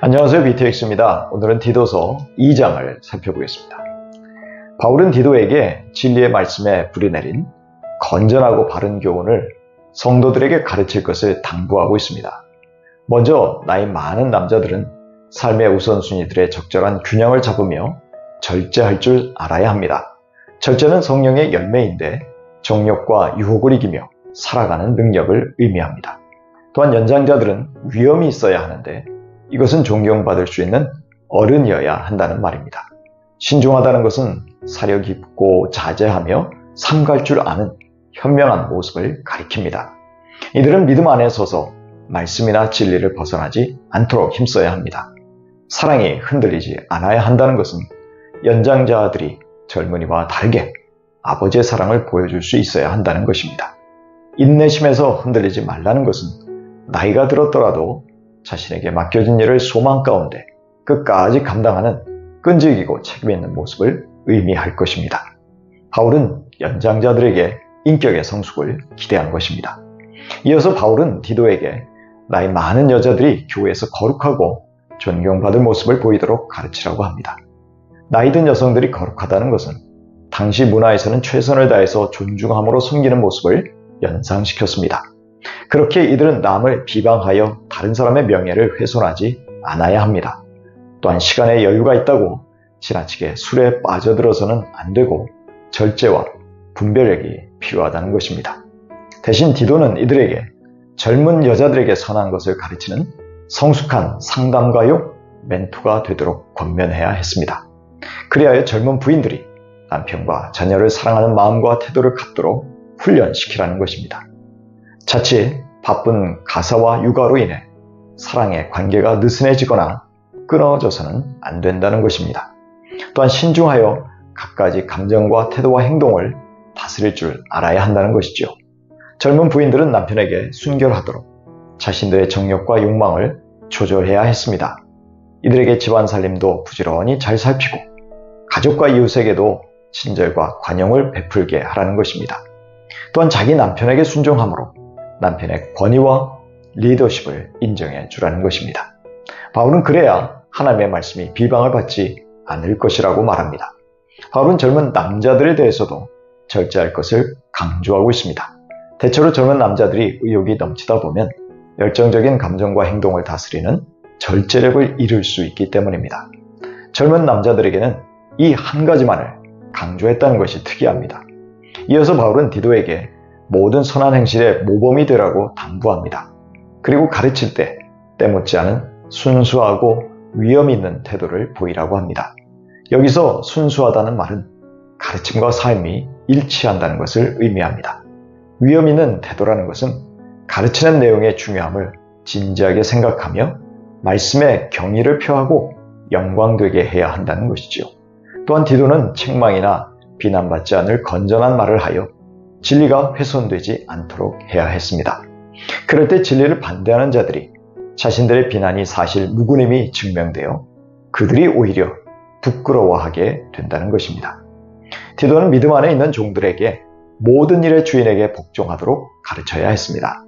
안녕하세요. BTX입니다. 오늘은 디도서 2장을 살펴보겠습니다. 바울은 디도에게 진리의 말씀에 불이 내린 건전하고 바른 교훈을 성도들에게 가르칠 것을 당부하고 있습니다. 먼저 나이 많은 남자들은 삶의 우선순위들의 적절한 균형을 잡으며 절제할 줄 알아야 합니다. 절제는 성령의 열매인데 정욕과 유혹을 이기며 살아가는 능력을 의미합니다. 또한 연장자들은 위엄이 있어야 하는데 이것은 존경받을 수 있는 어른이어야 한다는 말입니다. 신중하다는 것은 사려 깊고 자제하며 삼갈 줄 아는 현명한 모습을 가리킵니다. 이들은 믿음 안에 서서 말씀이나 진리를 벗어나지 않도록 힘써야 합니다. 사랑이 흔들리지 않아야 한다는 것은 연장자들이 젊은이와 다르게 아버지의 사랑을 보여줄 수 있어야 한다는 것입니다. 인내심에서 흔들리지 말라는 것은 나이가 들었더라도 자신에게 맡겨진 일을 소망 가운데 끝까지 감당하는 끈질기고 책임있는 모습을 의미할 것입니다. 바울은 연장자들에게 인격의 성숙을 기대한 것입니다. 이어서 바울은 디도에게 나이 많은 여자들이 교회에서 거룩하고 존경받을 모습을 보이도록 가르치라고 합니다. 나이 든 여성들이 거룩하다는 것은 당시 문화에서는 최선을 다해서 존중함으로 섬기는 모습을 연상시켰습니다. 그렇게 이들은 남을 비방하여 다른 사람의 명예를 훼손하지 않아야 합니다. 또한 시간에 여유가 있다고 지나치게 술에 빠져들어서는 안 되고 절제와 분별력이 필요하다는 것입니다. 대신 디도는 이들에게 젊은 여자들에게 선한 것을 가르치는 성숙한 상담가요 멘토가 되도록 권면해야 했습니다. 그리하여 젊은 부인들이 남편과 자녀를 사랑하는 마음과 태도를 갖도록 훈련시키라는 것입니다. 자칫 바쁜 가사와 육아로 인해 사랑의 관계가 느슨해지거나 끊어져서는 안 된다는 것입니다. 또한 신중하여 갖가지 감정과 태도와 행동을 다스릴 줄 알아야 한다는 것이죠. 젊은 부인들은 남편에게 순결하도록 자신들의 정욕과 욕망을 조절해야 했습니다. 이들에게 집안 살림도 부지런히 잘 살피고 가족과 이웃에게도 친절과 관용을 베풀게 하라는 것입니다. 또한 자기 남편에게 순종함으로 남편의 권위와 리더십을 인정해 주라는 것입니다. 바울은 그래야 하나님의 말씀이 비방을 받지 않을 것이라고 말합니다. 바울은 젊은 남자들에 대해서도 절제할 것을 강조하고 있습니다. 대체로 젊은 남자들이 의욕이 넘치다 보면 열정적인 감정과 행동을 다스리는 절제력을 잃을 수 있기 때문입니다. 젊은 남자들에게는 이 한 가지만을 강조했다는 것이 특이합니다. 이어서 바울은 디도에게 모든 선한 행실의 모범이 되라고 당부합니다. 그리고 가르칠 때 때묻지 않은 순수하고 위엄 있는 태도를 보이라고 합니다. 여기서 순수하다는 말은 가르침과 삶이 일치한다는 것을 의미합니다. 위엄 있는 태도라는 것은 가르치는 내용의 중요함을 진지하게 생각하며 말씀에 경의를 표하고 영광되게 해야 한다는 것이지요. 또한 디도는 책망이나 비난받지 않을 건전한 말을 하여 진리가 훼손되지 않도록 해야 했습니다. 그럴 때 진리를 반대하는 자들이 자신들의 비난이 사실 무근임이 증명되어 그들이 오히려 부끄러워하게 된다는 것입니다. 디도는 믿음 안에 있는 종들에게 모든 일의 주인에게 복종하도록 가르쳐야 했습니다.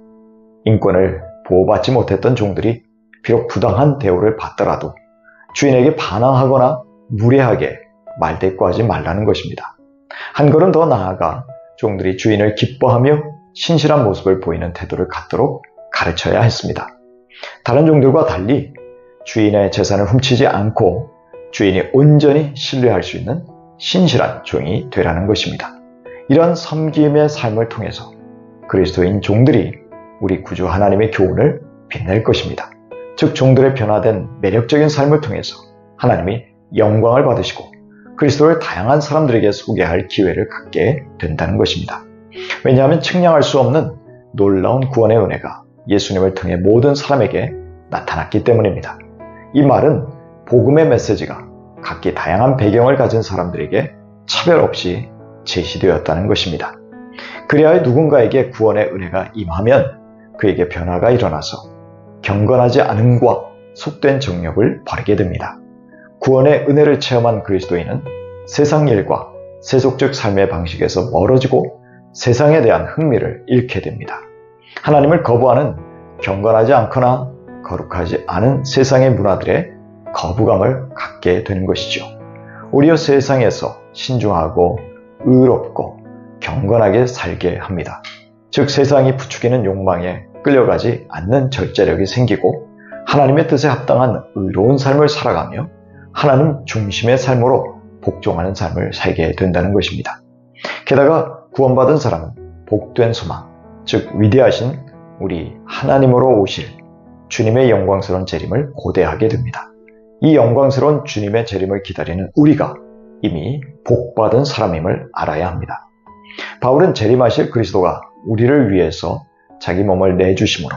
인권을 보호받지 못했던 종들이 비록 부당한 대우를 받더라도 주인에게 반항하거나 무례하게 말대꾸하지 말라는 것입니다. 한 걸음 더 나아가 종들이 주인을 기뻐하며 신실한 모습을 보이는 태도를 갖도록 가르쳐야 했습니다. 다른 종들과 달리 주인의 재산을 훔치지 않고 주인이 온전히 신뢰할 수 있는 신실한 종이 되라는 것입니다. 이런 섬김의 삶을 통해서 그리스도인 종들이 우리 구주 하나님의 교훈을 빛낼 것입니다. 즉 종들의 변화된 매력적인 삶을 통해서 하나님이 영광을 받으시고 그리스도를 다양한 사람들에게 소개할 기회를 갖게 된다는 것입니다. 왜냐하면 측량할 수 없는 놀라운 구원의 은혜가 예수님을 통해 모든 사람에게 나타났기 때문입니다. 이 말은 복음의 메시지가 각기 다양한 배경을 가진 사람들에게 차별 없이 제시되었다는 것입니다. 그리하여 누군가에게 구원의 은혜가 임하면 그에게 변화가 일어나서 경건하지 않음과 속된 정욕을 버리게 됩니다. 구원의 은혜를 체험한 그리스도인은 세상 일과 세속적 삶의 방식에서 멀어지고 세상에 대한 흥미를 잃게 됩니다. 하나님을 거부하는 경건하지 않거나 거룩하지 않은 세상의 문화들에 거부감을 갖게 되는 것이죠. 오히려 세상에서 신중하고 의롭고 경건하게 살게 합니다. 즉 세상이 부추기는 욕망에 끌려가지 않는 절제력이 생기고 하나님의 뜻에 합당한 의로운 삶을 살아가며 하나님 중심의 삶으로 복종하는 삶을 살게 된다는 것입니다. 게다가 구원받은 사람은 복된 소망, 즉 위대하신 우리 하나님으로 오실 주님의 영광스러운 재림을 고대하게 됩니다. 이 영광스러운 주님의 재림을 기다리는 우리가 이미 복받은 사람임을 알아야 합니다. 바울은 재림하실 그리스도가 우리를 위해서 자기 몸을 내주심으로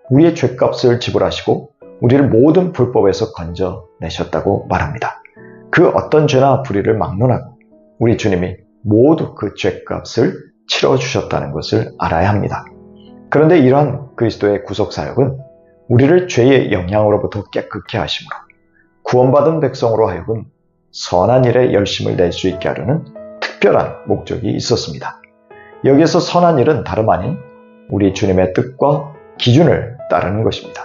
우리의 죄값을 지불하시고 우리를 모든 불법에서 건져내셨다고 말합니다. 그 어떤 죄나 불의를 막론하고 우리 주님이 모두 그 죄값을 치러주셨다는 것을 알아야 합니다. 그런데 이러한 그리스도의 구속사역은 우리를 죄의 영향으로부터 깨끗게 하심으로 구원받은 백성으로 하여금 선한 일에 열심을 낼 수 있게 하려는 특별한 목적이 있었습니다. 여기에서 선한 일은 다름 아닌 우리 주님의 뜻과 기준을 따르는 것입니다.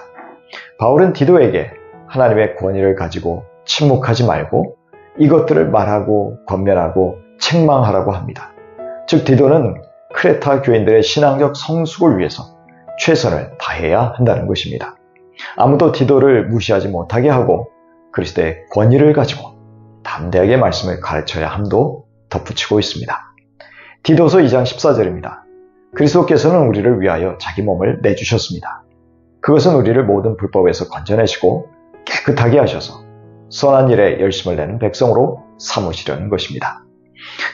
바울은 디도에게 하나님의 권위를 가지고 침묵하지 말고 이것들을 말하고 권면하고 책망하라고 합니다. 즉 디도는 크레타 교인들의 신앙적 성숙을 위해서 최선을 다해야 한다는 것입니다. 아무도 디도를 무시하지 못하게 하고 그리스도의 권위를 가지고 담대하게 말씀을 가르쳐야 함도 덧붙이고 있습니다. 디도서 2장 14절입니다. 그리스도께서는 우리를 위하여 자기 몸을 내주셨습니다. 그것은 우리를 모든 불법에서 건져내시고 깨끗하게 하셔서 선한 일에 열심을 내는 백성으로 삼으시려는 것입니다.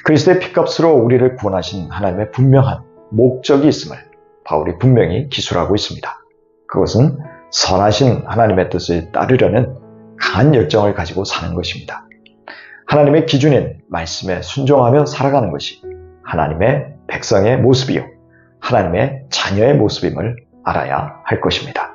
그리스도의 피값으로 우리를 구원하신 하나님의 분명한 목적이 있음을 바울이 분명히 기술하고 있습니다. 그것은 선하신 하나님의 뜻을 따르려는 강한 열정을 가지고 사는 것입니다. 하나님의 기준인 말씀에 순종하며 살아가는 것이 하나님의 백성의 모습이요 하나님의 자녀의 모습임을 알아야 할 것입니다.